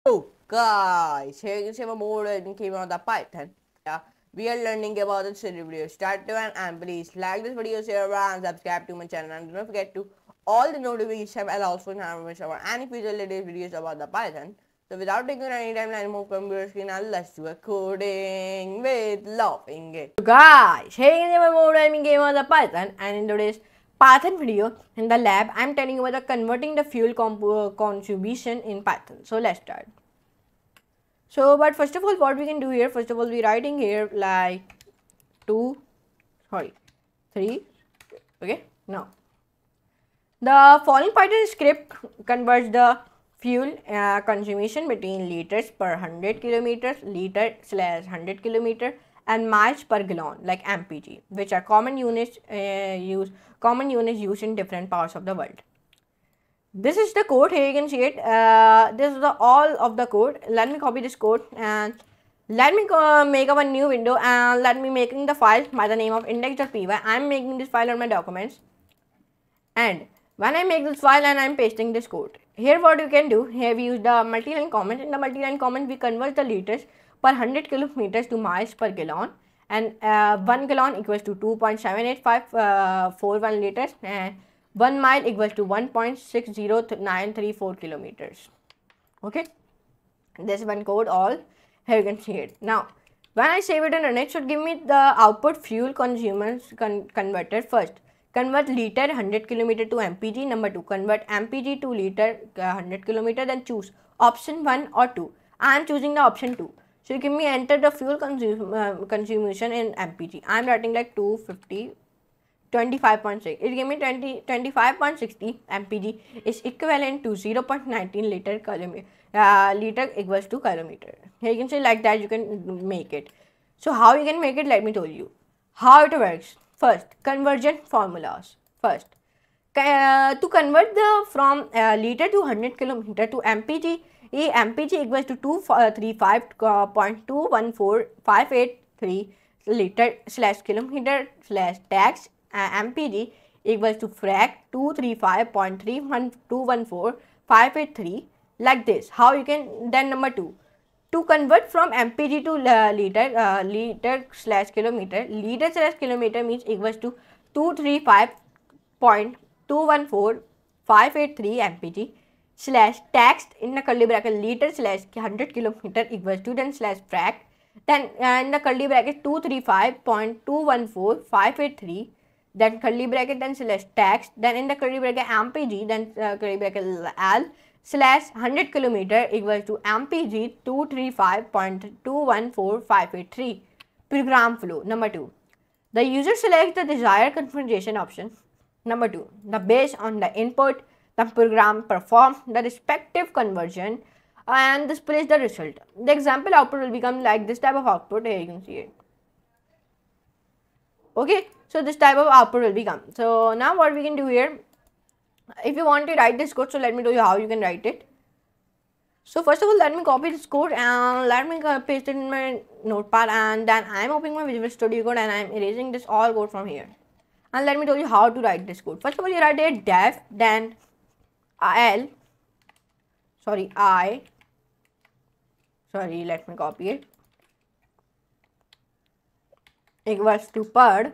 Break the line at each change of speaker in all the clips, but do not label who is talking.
Oh, guys, here you see my more came on the Python. Yeah, we are learning about the silly video. Start to and please like this video, share and subscribe to my channel, and don't forget to all the notifications and also information about any future latest videos about the Python. So without taking any time, let's move computer screen and let's do a coding with laughing. So guys, here you see my more game on the Python, and in today's Python video in the lab, I'm telling you about the converting the fuel contribution in Python. So let's start. So, but first of all, what we can do here, first of all, we writing here like 3, okay. Now, the following Python script converts the fuel consumption between liters per 100 kilometers, liter slash 100 kilometer, and miles per gallon, like mpg, which are common units used in different parts of the world. This is the code. Here you can see it. This is the all of the code. Let me copy this code and let me make up a new window and let me making the file by the name of index.py. I am making this file on my documents, and when I make this file and I am pasting this code, here what you can do, here we use the multi-line comment. In the multi-line comment, we convert the liters per 100 kilometers to miles per gallon, and 1 gallon equals to 2.78541 liters, and 1 mile equals to 1.60934 kilometers. Okay, this one code all here you can see it. Now when I save it and run it, should give me the output fuel consumers converted. First, convert liter 100 kilometer to mpg. Number 2, convert mpg to liter 100 kilometer. Then choose option 1 or 2. I am choosing the option 2. So you give me enter the fuel consumption in mpg. I am writing like 250 25.6. It gave me 25.60 mpg is equivalent to 0.19 liter equals to kilometer. Here you can say like that you can make it. So how you can make it, let me tell you how it works. First, conversion formulas. First, to convert the from liter to 100 kilometer to mpg, mpg equals to 235.214583 liter slash kilometer slash tax, mpg equals to frac 235.31214,583, like this. How you can, then number 2, to convert from mpg to liter slash kilometer, liter slash kilometer means equals to 235.214583 mpg slash taxed in the curly bracket liter slash 100 kilometer equals to then slash frac, then in the curly bracket 235.214583, then curly bracket, then slash tax, then in the curly bracket mpg, then curly bracket l slash 100 kilometer equals to mpg 235.214583. Program flow. Number 2, the user selects the desired configuration option. Number 2, based on the input, the program performs the respective conversion and displays the result. The example output will become like this type of output. Here you can see it. Okay, so this type of output will become. So now what we can do here, if you want to write this code, so let me show you how you can write it. So first of all, let me copy this code and let me paste it in my notepad, and then I am opening my Visual Studio Code and I am erasing this all code from here. And let me tell you how to write this code. First of all, you write it def, then let me copy it, equals to per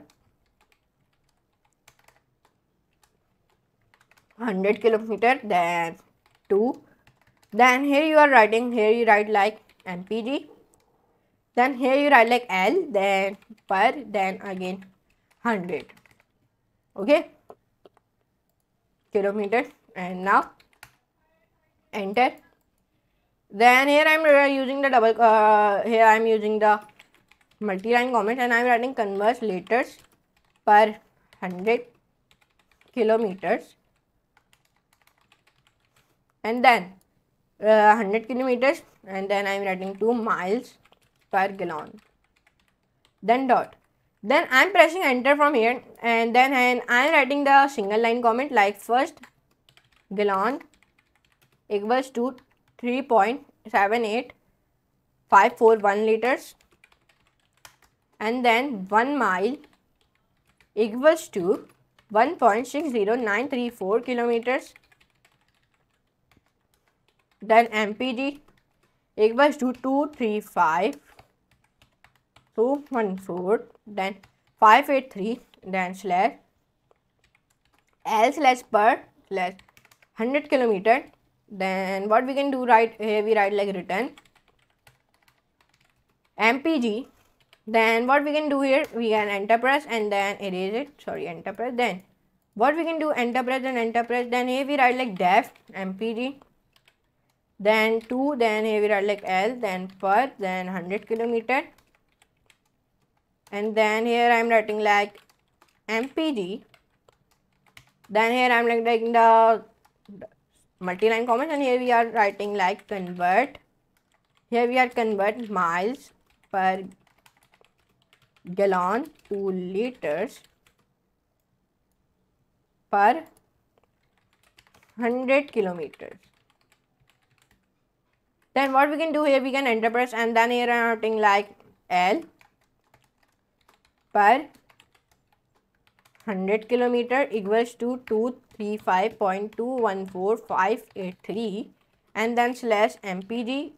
100 kilometer, then 2, then here you are writing, here you write like mpg, then here you write like l, then per, then again 100, okay, kilometer, and now enter. Then here I am using the here I am using the multi-line comment and I am writing converse liters per 100 kilometers, and then 100 kilometers, and then I am writing 2 miles per gallon, then dot. Then I am pressing enter from here, and then I am writing the single line comment like first gallon equals to 3.78541 liters, and then 1 mile equals to 1.60934 kilometers, then mpg equals to 235.214, then 583, then slash L slash per slash 100 kilometer. Then what we can do, right here we write like return mpg. Then what we can do here, we can enter press and then erase it, sorry, enter press. Then what we can do, enter press and enter press. Then here we write like def mpg, then 2, then here we write like L, then per, then 100 kilometer. And then here I am writing like mpg. Then here I am like taking the multi-line comments, and here we are writing like convert. Here we are convert miles per gallon to liters per 100 kilometers. Then what we can do here, we can enter press, and then here I am writing like L per 100 kilometer equals to 235.214583, and then slash mpg.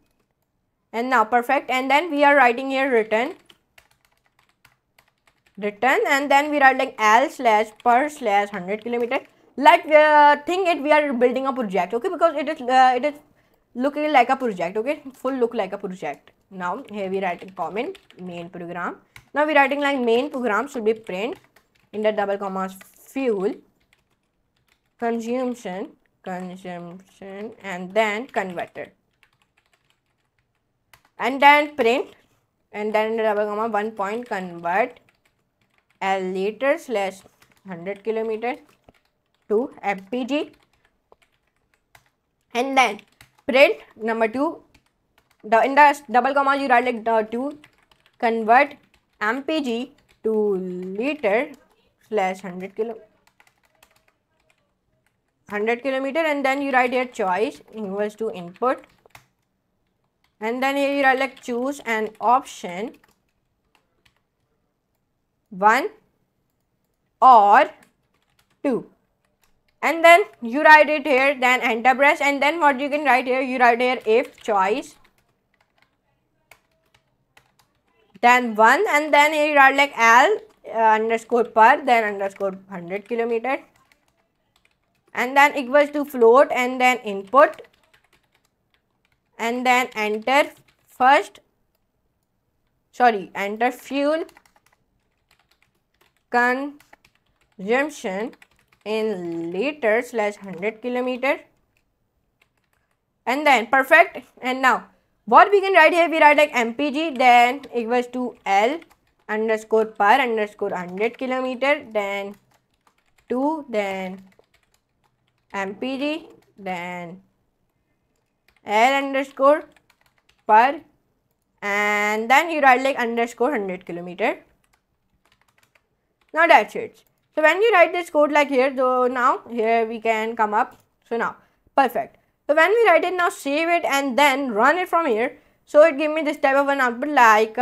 And now perfect. And then we are writing here return, and then we write like L slash per slash 100 kilometer. Like think it we are building a project, okay, because it is looking like a project, okay, full look like a project. Now here we write a comment main program. Now we writing like main program should be print in the double commas fuel consumption, and then converter, and then print, and then in the double comma 1 point convert L liter slash 100 kilometer to mpg, and then print number 2, in the double comma you write like 2 convert mpg to liter slash 100 kilometer, and then you write here choice equals to input, and then here you write like choose an option 1 or 2, and then you write it here, then enter press. And then what you can write here, you write here if choice then 1, and then here you write like L underscore per, then underscore 100 kilometer, and then equals to float, and then input, and then enter fuel consumption in liter slash 100 kilometer, and then perfect. And now what we can write here, we write like mpg, then equals to L underscore per underscore 100 kilometer, then 2, then mpg, then L underscore per, and then you write like underscore 100 kilometer. Now that's it. So when you write this code like here, so now here we can come up. So now perfect. So when we write it, now save it and then run it from here. So it give me this type of an output like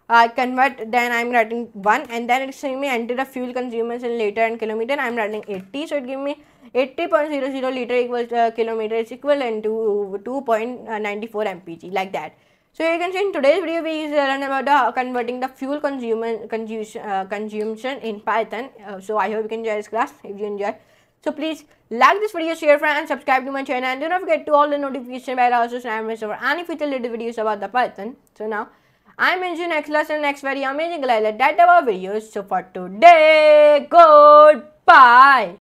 I convert, then I'm writing 1, and then it's saying me enter the fuel consumption in liter and kilometer. I'm writing 80, so it give me 80.00 liter equals kilometer is equivalent to 2.94 mpg, like that. So you can see in today's video we learn about converting the fuel consumption in Python. So I hope you can enjoy this class. If you enjoy, so please like this video, share, friend, and subscribe to my channel, and do not forget to all the notification bell also so I miss over any future related videos about the Python. So now I'm in the next class and next very amazing that about videos. So for today, goodbye.